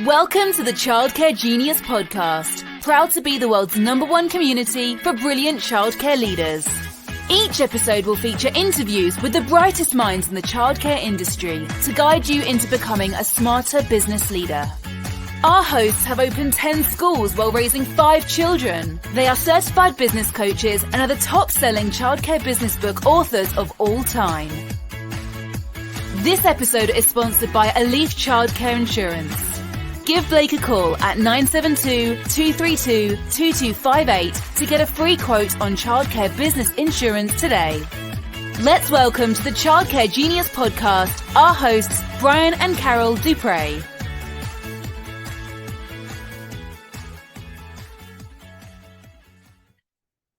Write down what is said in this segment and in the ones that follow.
Welcome to the Childcare Genius podcast, proud to be the world's #1 community for brilliant childcare leaders. Each episode will feature interviews with the brightest minds in the childcare industry to guide you into becoming a smarter business leader. Our hosts have opened 10 schools while raising 5 children. They are certified business coaches and are the top-selling childcare business book authors of all time. This episode is sponsored by Elif Childcare Insurance. Give Blake a call at 972-232-2258 to get a free quote on childcare business insurance today. Let's welcome to the Childcare Genius podcast our hosts, Brian and Carol Duprey.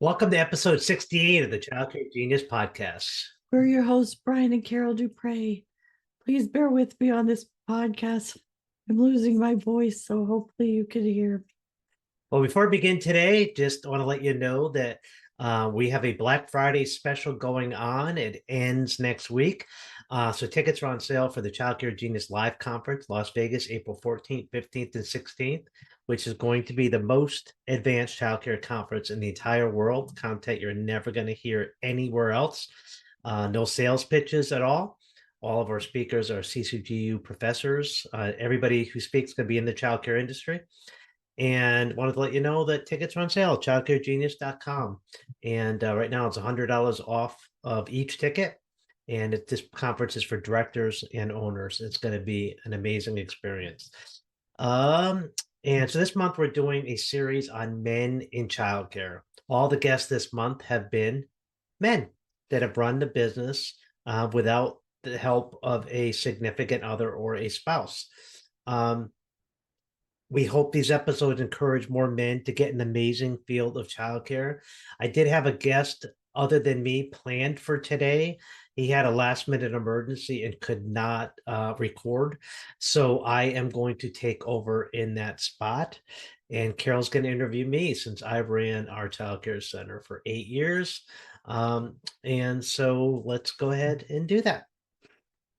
Welcome to episode 68 of the Childcare Genius podcast. We're your hosts, Brian and Carol Duprey. Please bear with me on this podcast. I'm losing my voice, so hopefully you can hear. Well, before we begin today, just want to let you know that we have a Black Friday special going on. It ends next week. So tickets are on sale for the Childcare Genius Live Conference, Las Vegas, April 14th, 15th, and 16th, which is going to be the most advanced childcare conference in the entire world. Content you're never going to hear anywhere else. No sales pitches at all. All of our speakers are CCGU professors. Everybody who speaks is going to be in the childcare industry. And wanted to let you know that tickets are on sale at childcaregenius.com. And right now it's $100 off of each ticket. And this conference is for directors and owners. It's going to be an amazing experience. And so this month we're doing a series on men in childcare. All the guests this month have been men that have run the business without the help of a significant other or a spouse. We hope these episodes encourage more men to get an amazing field of childcare. I did have a guest other than me planned for today. He had a last-minute emergency and could not record. So I am going to take over in that spot. And Carol's going to interview me since I ran our childcare center for 8 years. And so let's go ahead and do that.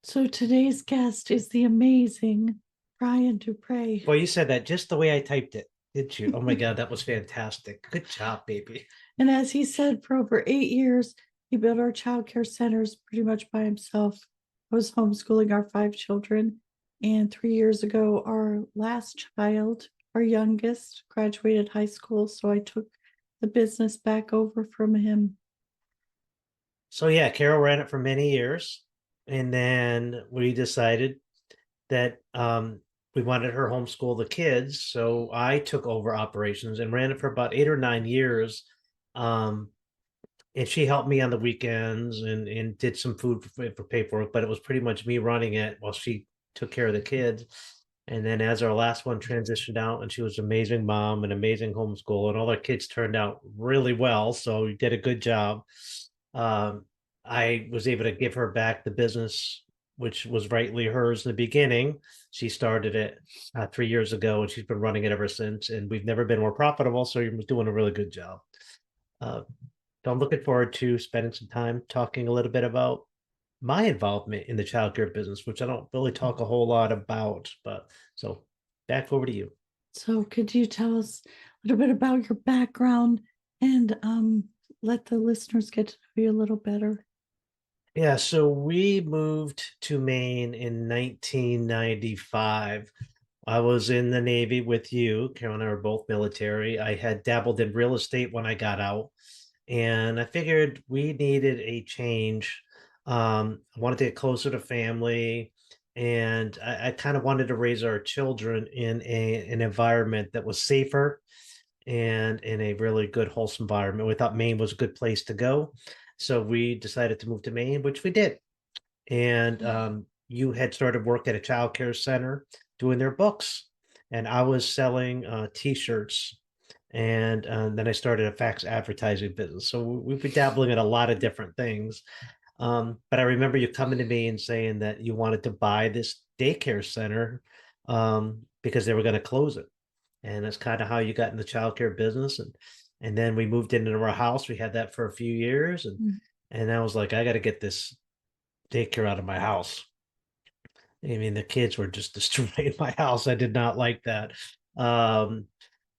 So today's guest is the amazing Brian Duprey. Well, you said that just the way I typed it, didn't you? Oh my God, that was fantastic. Good job, baby. And as he said, for over 8 years, he built our childcare centers pretty much by himself. I was homeschooling our 5 children. And 3 years ago, our last child, our youngest, graduated high school. So I took the business back over from him. So yeah, Carol ran it for many years. And then we decided that we wanted her homeschool the kids. So I took over operations and ran it for about 8 or 9 years. And she helped me on the weekends and did some food for paperwork, but it was pretty much me running it while she took care of the kids. And then as our last one transitioned out, and she was an amazing mom, an amazing homeschool, and all our kids turned out really well. So we did a good job. I was able to give her back the business, which was rightly hers in the beginning. She started it 3 years ago, and she's been running it ever since. And we've never been more profitable, so you're doing a really good job. So I'm looking forward to spending some time talking a little bit about my involvement in the childcare business, which I don't really talk a whole lot about. But so back over to you. So could you tell us a little bit about your background and let the listeners get to know you a little better? Yeah, so we moved to Maine in 1995. I was in the Navy with you. Carol and I were both military. I had dabbled in real estate when I got out, and I figured we needed a change. I wanted to get closer to family, and I kind of wanted to raise our children in an environment that was safer and in a really good, wholesome environment. We thought Maine was a good place to go. So we decided to move to Maine, which we did. And you had started work at a childcare center doing their books. And I was selling T-shirts. And then I started a fax advertising business. So we've been dabbling in a lot of different things. But I remember you coming to me and saying that you wanted to buy this daycare center because they were going to close it. And that's kind of how you got in the childcare business. And then we moved into our house. We had that for a few years. And I was like, I got to get this daycare out of my house. I mean, the kids were just destroying my house. I did not like that. Um,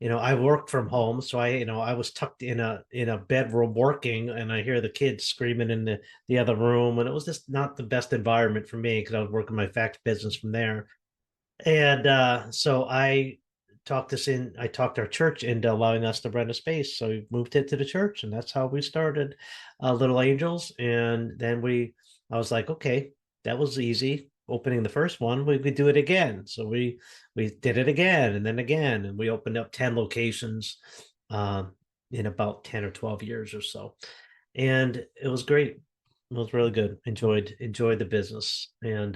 I worked from home, so I was tucked in a bedroom working, and I hear the kids screaming in the other room, and it was just not the best environment for me because I was working my fax business from there. And so I talked our church into allowing us to rent a space. So we moved it to the church, and that's how we started Little Angels. And then I was like, okay, that was easy. Opening the first one, we could do it again. So we did it again and then again, and we opened up 10 locations um, in about 10 or 12 years or so. And it was great. It was really good. Enjoyed the business. And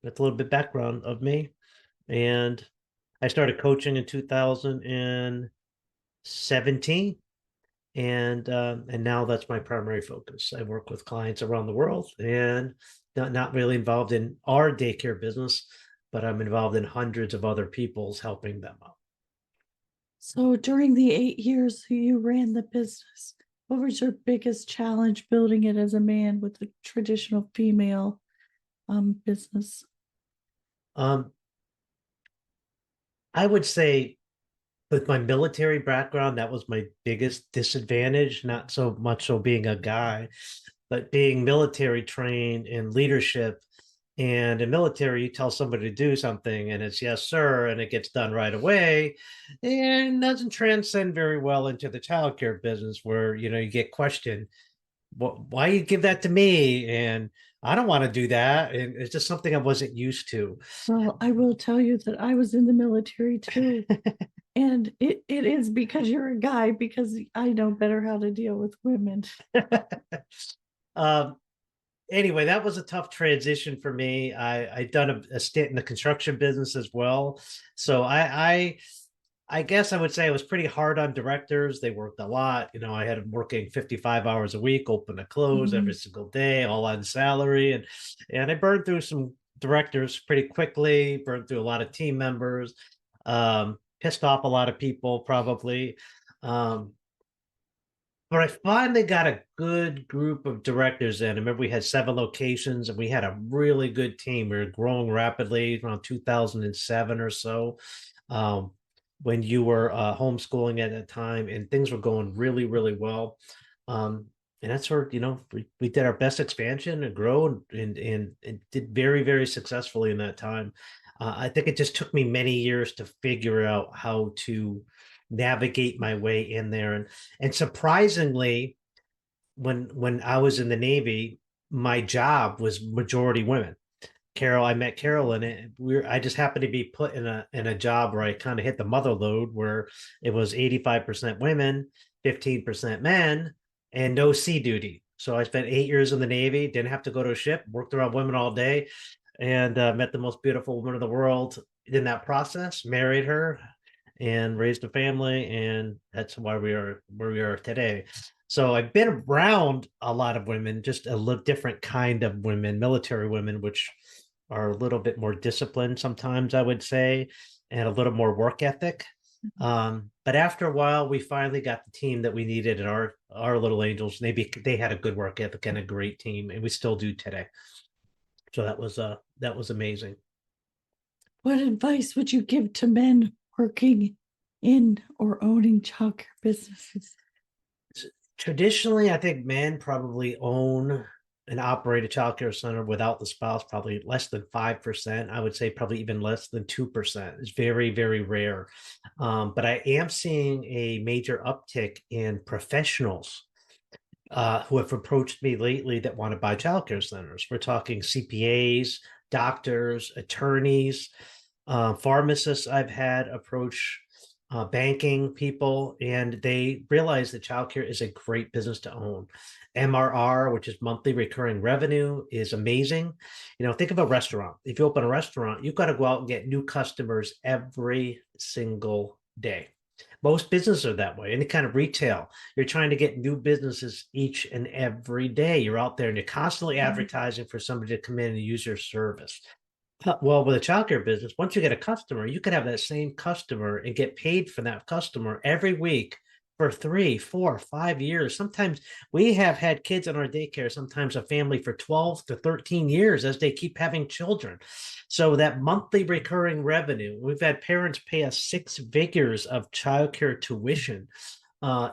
that's a little bit background of me. And I started coaching in 2017, and now that's my primary focus. I work with clients around the world, and not really involved in our daycare business, but I'm involved in hundreds of other people's helping them out. So during the 8 years you ran the business, what was your biggest challenge building it as a man with the traditional female business? Um, I would say with my military background, that was my biggest disadvantage, not so much so being a guy, but being military trained in leadership. And in military, you tell somebody to do something and it's yes, sir, and it gets done right away. And doesn't transcend very well into the childcare business where you get questioned, why you give that to me? And I don't want to do that. And it's just something I wasn't used to. Well, I will tell you that I was in the military too. And it is because you're a guy, because I know better how to deal with women. um, anyway, that was a tough transition for me. I'd done a stint in the construction business as well. So I guess I would say I was pretty hard on directors. They worked a lot. I had them working 55 hours a week, open to close every single day, all on salary. And I burned through some directors pretty quickly, burned through a lot of team members, pissed off a lot of people probably. Um, but I finally got a good group of directors in. I remember we had 7 locations and we had a really good team. We were growing rapidly around 2007 or so. Um, when you were homeschooling at that time, and things were going really, really well. And that's where, we did our best expansion and grow and did very, very successfully in that time. I think it just took me many years to figure out how to navigate my way in there. And surprisingly, when I was in the Navy, my job was majority women. I met Carol in it. I just happened to be put in a job where I kind of hit the mother load where it was 85% women, 15% men, and no sea duty. So I spent 8 years in the Navy, didn't have to go to a ship, worked around women all day, and met the most beautiful woman in the world in that process, married her, and raised a family, and that's why we are where we are today. So I've been around a lot of women, just a little different kind of women, military women, which are a little bit more disciplined sometimes, I would say, and a little more work ethic. But after a while, we finally got the team that we needed in our Little Angels. They had a good work ethic and a great team, and we still do today. So that was amazing. What advice would you give to men working in or owning childcare businesses? Traditionally, I think men probably own and operate a childcare center without the spouse, probably less than 5%. I would say probably even less than 2%. It's very, very rare. But I am seeing a major uptick in professionals who have approached me lately that want to buy childcare centers. We're talking CPAs, doctors, attorneys, pharmacists I've had approach banking people, and they realize that childcare is a great business to own. MRR, which is monthly recurring revenue, is amazing. Think of a restaurant. If you open a restaurant, you've got to go out and get new customers every single day. Most businesses are that way. Any kind of retail, you're trying to get new businesses each and every day. You're out there and you're constantly advertising for somebody to come in and use your service. Well, with a childcare business, once you get a customer, you could have that same customer and get paid for that customer every week for 3, 4, 5 years. Sometimes we have had kids in our daycare, sometimes a family for 12 to 13 years as they keep having children. So that monthly recurring revenue, we've had parents pay us 6 figures of childcare tuition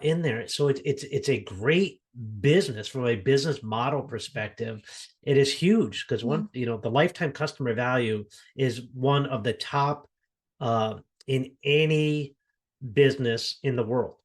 in there. So it's a great business from a business model perspective. It is huge because the lifetime customer value is one of the top in any business in the world.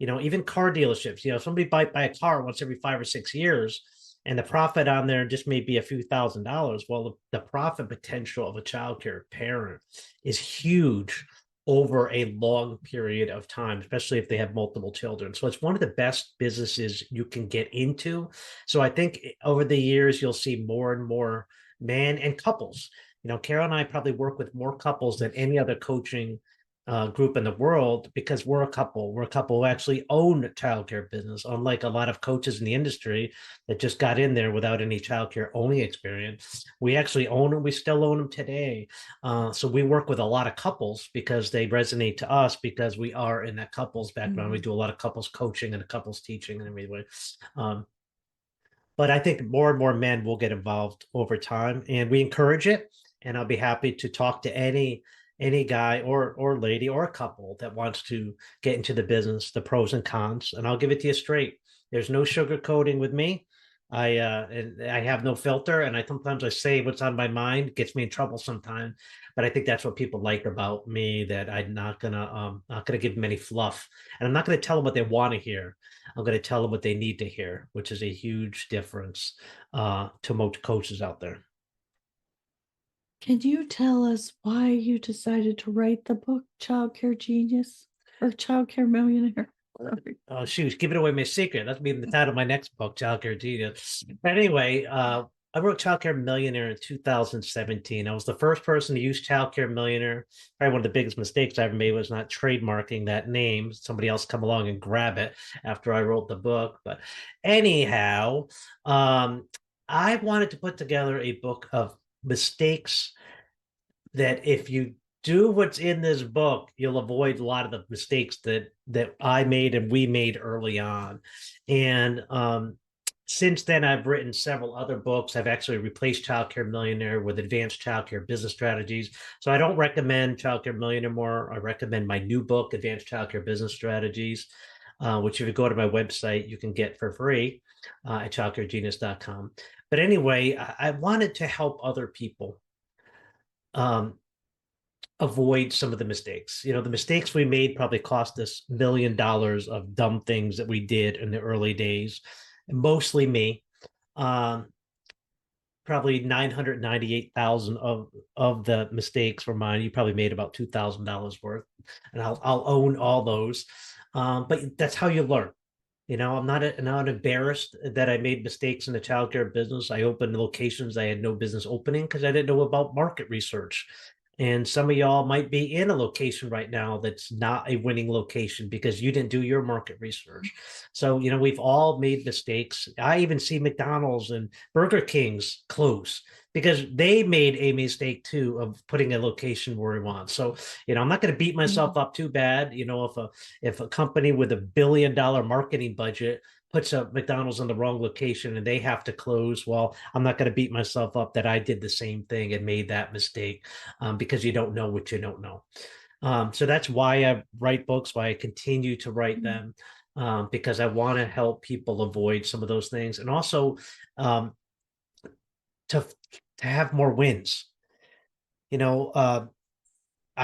Even car dealerships, somebody buy a car once every 5 or 6 years, and the profit on there just may be a few $1,000s. Well, the profit potential of a childcare parent is huge over a long period of time, especially if they have multiple children. So it's one of the best businesses you can get into. So I think over the years, you'll see more and more men and couples. Carol and I probably work with more couples than any other coaching group in the world because we're a couple. We're a couple who actually own childcare business, unlike a lot of coaches in the industry that just got in there without any childcare owning experience. We actually own them. We still own them today. So we work with a lot of couples because they resonate to us because we are in that couples background. Mm-hmm. We do a lot of couples coaching and couples teaching and everything. But I think more and more men will get involved over time, and we encourage it. And I'll be happy to talk to any guy or lady or a couple that wants to get into the business, the pros and cons, and I'll give it to you straight. There's no sugarcoating with me. I have no filter, and sometimes I say what's on my mind. It gets me in trouble sometimes, but I think that's what people like about me, that I'm not gonna give them any fluff, and I'm not gonna tell them what they want to hear. I'm gonna tell them what they need to hear, which is a huge difference to most coaches out there. Can you tell us why you decided to write the book Childcare Genius or Childcare Millionaire? Oh, shoot, giving away my secret. That's be the title of my next book, Childcare Genius. But anyway, I wrote Childcare Millionaire in 2017. I was the first person to use Childcare Millionaire. Probably one of the biggest mistakes I ever made was not trademarking that name. Somebody else come along and grab it after I wrote the book. But anyhow, I wanted to put together a book of mistakes that if you do what's in this book, you'll avoid a lot of the mistakes that I made and we made early on. And since then, I've written several other books. I've actually replaced Childcare Millionaire with Advanced Childcare Business Strategies. So I don't recommend Childcare Millionaire more. I recommend my new book, Advanced Childcare Business Strategies, which if you go to my website, you can get for free at childcaregenius.com. But anyway, I wanted to help other people avoid some of the mistakes. The mistakes we made probably cost us $1 million of dumb things that we did in the early days, and mostly me. Probably 998,000 of the mistakes were mine. You probably made about $2,000 worth, and I'll own all those. But that's how you learn. I'm not embarrassed that I made mistakes in the childcare business. I opened locations I had no business opening because I didn't know about market research. And some of y'all might be in a location right now that's not a winning location because you didn't do your market research. So, we've all made mistakes. I even see McDonald's and Burger King's close because they made a mistake too of putting a location where we want. So, I'm not going to beat myself up too bad. If a company with $1 billion marketing budget puts a McDonald's in the wrong location and they have to close, well, I'm not going to beat myself up that I did the same thing and made that mistake because you don't know what you don't know. So that's why I write books, why I continue to write them, because I want to help people avoid some of those things, and also to have more wins. I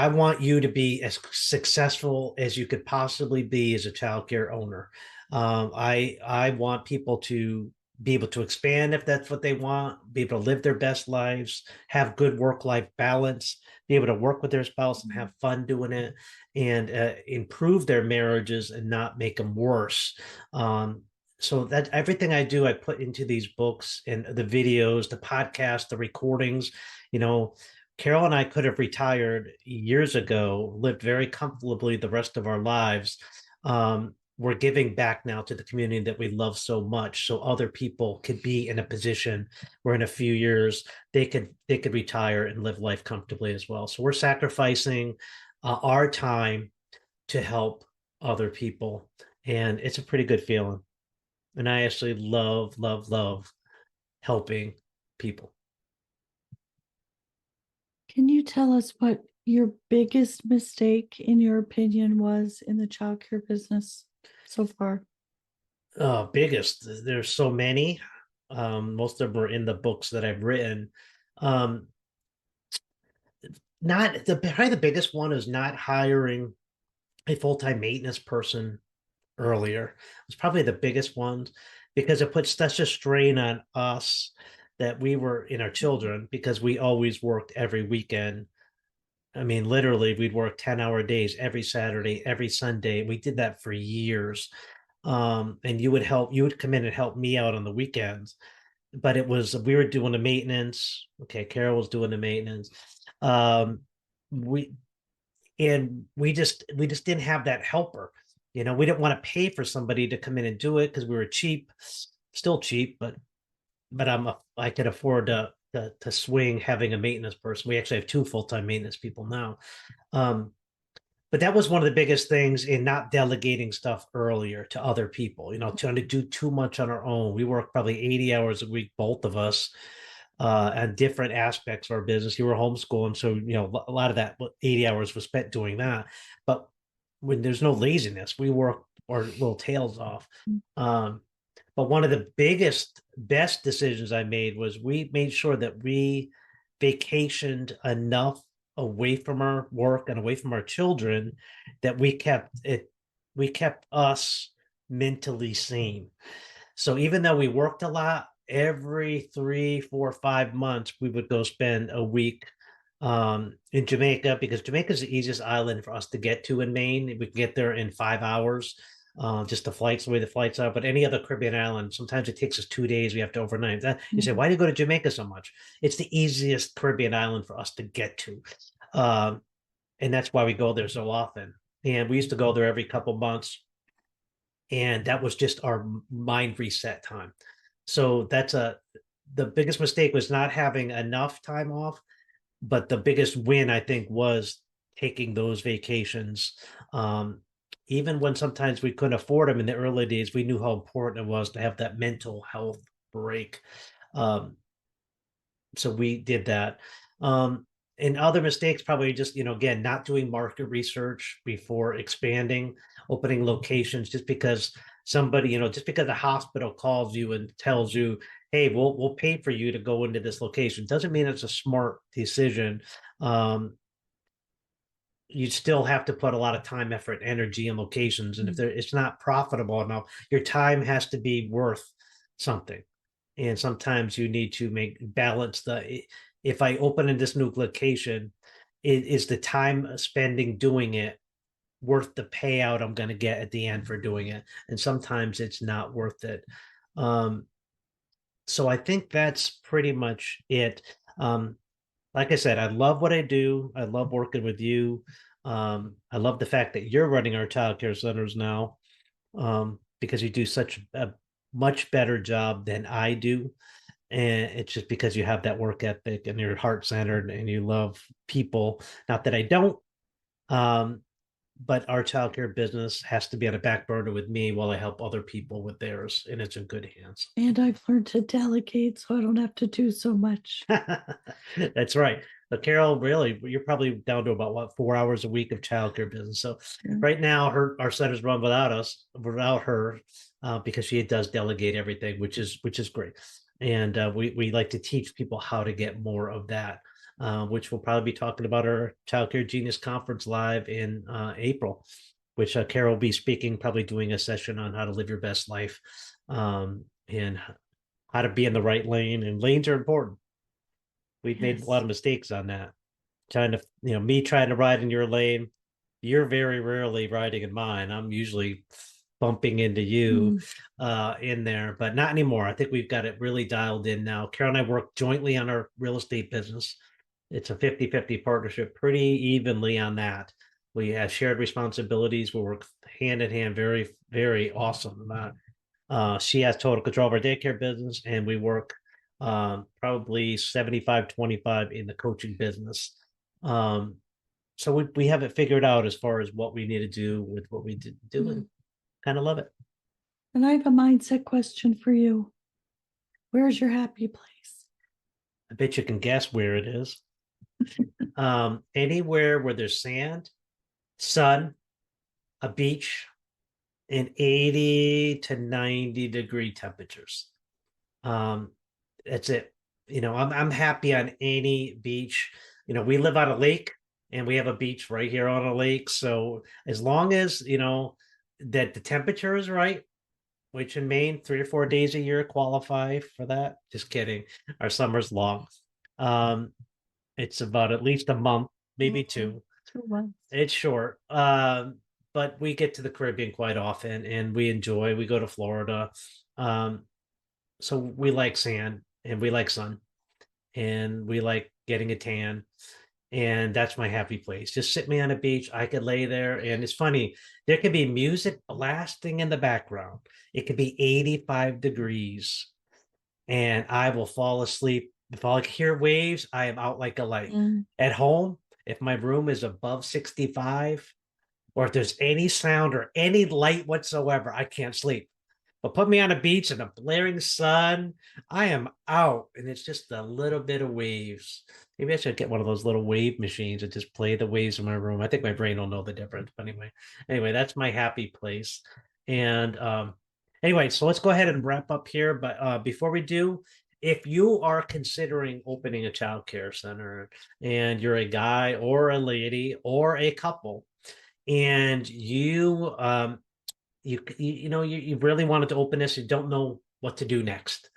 want you to be as successful as you could possibly be as a childcare owner. I want people to be able to expand if that's what they want, be able to live their best lives, have good work-life balance, be able to work with their spouse and have fun doing it, and improve their marriages and not make them worse. So that everything I do, I put into these books and the videos, the podcasts, the recordings. Carol and I could have retired years ago, lived very comfortably the rest of our lives. We're giving back now to the community that we love so much, so other people could be in a position where in a few years they could retire and live life comfortably as well. So we're sacrificing our time to help other people. And it's a pretty good feeling. And I actually love helping people. Can you tell us what your biggest mistake, in your opinion, was in the childcare business so far? Biggest, there's so many. Most of them are in the books that I've written. Um, not the Probably the biggest one is not hiring a full-time maintenance person earlier. It's probably the biggest one because it puts such a strain on us that we were in our children because we always worked every weekend. I mean, literally, we'd work 10-hour days every Saturday, every Sunday. We did that for years. And you would come in and help me out on the weekends. But we were doing the maintenance. Okay, Carol was doing the maintenance. Um, we we just didn't have that helper. We didn't want to pay for somebody to come in and do it because we were cheap, still cheap, but I could afford to swing having a maintenance person. We actually have two full-time maintenance people now. Um, but that was one of the biggest things in not delegating stuff earlier to other people, trying to do too much on our own. We work probably 80 hours a week, both of us, on different aspects of our business. You were homeschooling, so a lot of that 80 hours was spent doing that. But when there's no laziness, we work our little tails off. Um, but one of the best decisions I made was we made sure that we vacationed enough away from our work and away from our children that we kept us mentally sane. So even though we worked a lot, every 3, 4, 5 months, we would go spend a week in Jamaica because Jamaica is the easiest island for us to get to in Maine. We can get there in 5 hours, just the way the flights are. But any other Caribbean island, sometimes it takes us 2 days. We have to overnight. You say, why do you go to Jamaica so much? It's the easiest Caribbean island for us to get to. Um, and that's why we go there so often. And we used to go there every couple months. And that was just our mind reset time. So the biggest mistake was not having enough time off, but the biggest win I think was taking those vacations. Even when sometimes we couldn't afford them in the early days, we knew how important it was to have that mental health break. So we did that. And other mistakes, probably just, again, not doing market research before expanding, opening locations, just because just because a hospital calls you and tells you, hey, we'll pay for you to go into this location, doesn't mean it's a smart decision. You still have to put a lot of time, effort, energy in locations. And if it's not profitable enough, your time has to be worth something. And sometimes you need to balance if I open in this new location, is the time spending doing it worth the payout I'm going to get at the end for doing it? And sometimes it's not worth it. So I think that's pretty much it. Like I said, I love what I do. I love working with you. I love the fact that you're running our childcare centers now, because you do such a much better job than I do. And it's just because you have that work ethic and you're heart centered and you love people. Not that I don't, but our childcare business has to be on a back burner with me while I help other people with theirs, and it's in good hands. And I've learned to delegate so I don't have to do so much. That's right. But Carol, really, you're probably down to about 4 hours a week of childcare business. So right now, our centers run without her, because she does delegate everything, which is great. And we like to teach people how to get more of that, which we'll probably be talking about our Childcare Genius Conference live in April, which Carol will be speaking, probably doing a session on how to live your best life, and how to be in the right lane. And lanes are important. We've made a lot of mistakes on that. Me trying to ride in your lane. You're very rarely riding in mine. I'm usually bumping into you in there, but not anymore. I think we've got it really dialed in now. Carol and I work jointly on our real estate business. It's a 50-50 partnership, pretty evenly on that. We have shared responsibilities. We work hand in hand, very, very awesome. She has total control of our daycare business, and we work probably 75-25 in the coaching business. So we have it figured out as far as what we need to do with what we did doing. kind of love it. And I have a mindset question for you. Where's your happy place? I bet you can guess where it is. Anywhere where there's sand, sun, a beach, and 80 to 90 degree temperatures. That's it. I'm happy on any beach. We live on a lake and we have a beach right here on a lake. So as long as, that the temperature is right, which in Maine, 3 or 4 days a year qualify for that. Just kidding. Our summer's long. It's about at least a month, maybe 2. 2 months. It's short. But we get to the Caribbean quite often and we go to Florida. So we like sand and we like sun and we like getting a tan. And that's my happy place. Just sit me on a beach. I could lay there. And it's funny, there could be music blasting in the background. It could be 85 degrees and I will fall asleep. If I hear waves, I am out like a light. At home, if my room is above 65, or if there's any sound or any light whatsoever, I can't sleep. But put me on a beach in a blaring sun, I am out. And it's just a little bit of waves. Maybe I should get one of those little wave machines and just play the waves in my room. I think my brain will know the difference. But anyway, that's my happy place. And anyway, so let's go ahead and wrap up here. But before we do, if you are considering opening a childcare center and you're a guy or a lady or a couple, and you really wanted to open this, you don't know what to do next.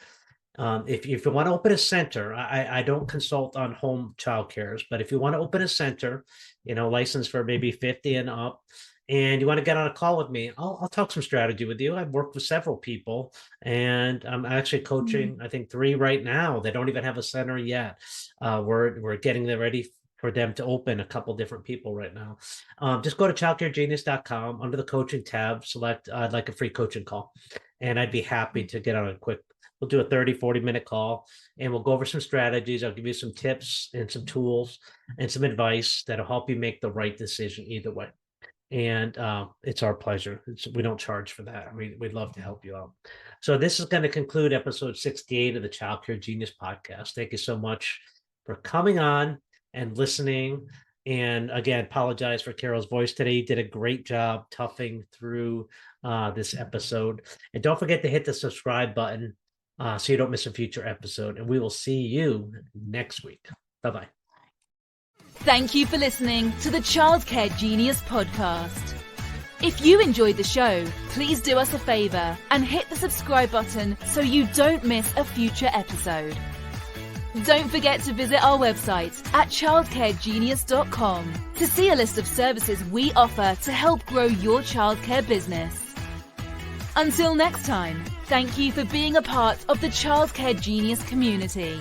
If you want to open a center, I don't consult on home childcares, but if you want to open a center, licensed for maybe 50 and up, and you want to get on a call with me, I'll talk some strategy with you. I've worked with several people and I'm actually coaching, I think 3 right now. They don't even have a center yet. We're getting them ready for them to open, a couple different people right now. Just go to childcaregenius.com under the coaching tab, select I'd like a free coaching call. And I'd be happy to get on a quick, we'll do a 30-40 minute call and we'll go over some strategies. I'll give you some tips and some tools and some advice that'll help you make the right decision either way. And it's our pleasure. We don't charge for that. We'd love to help you out. So this is going to conclude episode 68 of the Childcare Genius podcast. Thank you so much for coming on and listening. And again, apologize for Carol's voice today. You did a great job toughing through this episode. And don't forget to hit the subscribe button so you don't miss a future episode. And we will see you next week. Bye-bye. Thank you for listening to the Childcare Genius podcast. If you enjoyed the show, please do us a favor and hit the subscribe button so you don't miss a future episode. Don't forget to visit our website at childcaregenius.com to see a list of services we offer to help grow your childcare business. Until next time, thank you for being a part of the Childcare Genius community.